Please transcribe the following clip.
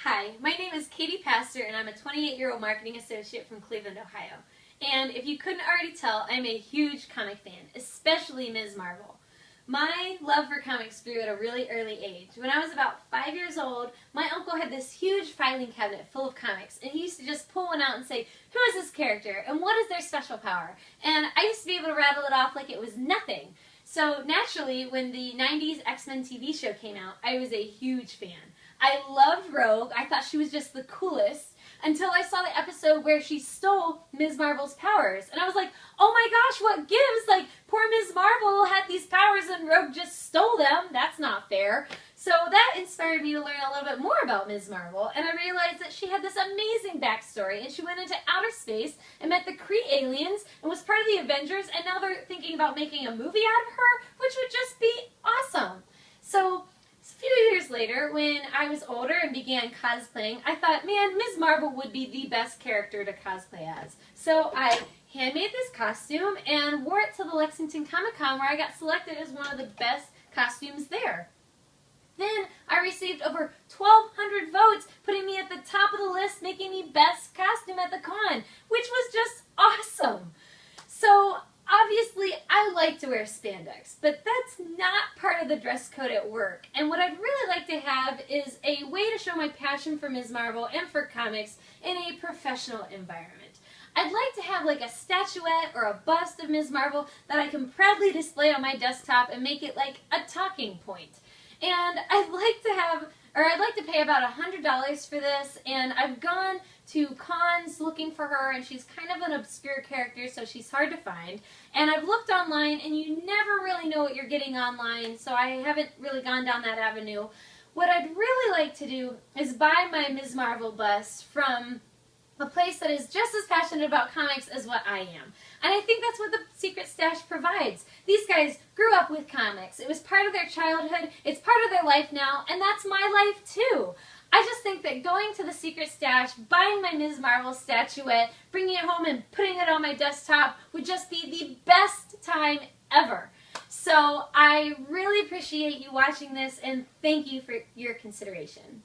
Hi, my name is Katie Pastor and I'm a 28-year-old marketing associate from Cleveland, Ohio. And if you couldn't already tell, I'm a huge comic fan, especially Ms. Marvel. My love for comics grew at a really early age. When I was about 5 years old, my uncle had this huge filing cabinet full of comics, and he used to just pull one out and say, who is this character and what is their special power? And I used to be able to rattle it off like it was nothing. So naturally, when the 90s X-Men TV show came out, I was a huge fan. I loved Rogue. I thought she was just the coolest until I saw the episode where she stole Ms. Marvel's powers. And I was like, oh my gosh, what gives? Like, poor Ms. Marvel had these powers and Rogue just stole them. That's not fair. So that inspired me to learn a little bit more about Ms. Marvel, and I realized that she had this amazing backstory, and she went into outer space and met the Kree aliens and was part of the Avengers, and now they're thinking about making a movie out of her, which would just be awesome. So a few years later, when I was older and began cosplaying, I thought, man, Ms. Marvel would be the best character to cosplay as. So I handmade this costume and wore it to the Lexington Comic-Con, where I got selected as one of the best costumes there. Then I received over 1,200 votes, putting me at the top of the list, making me best costume at the con, which was just awesome. So obviously I like to wear spandex, but that's not part of the dress code at work. And what I'd really like to have is a way to show my passion for Ms. Marvel and for comics in a professional environment. I'd like to have like a statuette or a bust of Ms. Marvel that I can proudly display on my desktop and make it like a talking point. And I'd like to pay about $100 for this, and I've gone to cons looking for her, and she's kind of an obscure character, so she's hard to find. And I've looked online, and you never really know what you're getting online, so I haven't really gone down that avenue. What I'd really like to do is buy my Ms. Marvel bust from a place that is just as passionate about comics as what I am. And I think that's what the Secret Stash provides. These guys grew up with comics. It was part of their childhood, it's part of their life now, and that's my life too. I just think that going to the Secret Stash, buying my Ms. Marvel statuette, bringing it home and putting it on my desktop would just be the best time ever. So I really appreciate you watching this, and thank you for your consideration.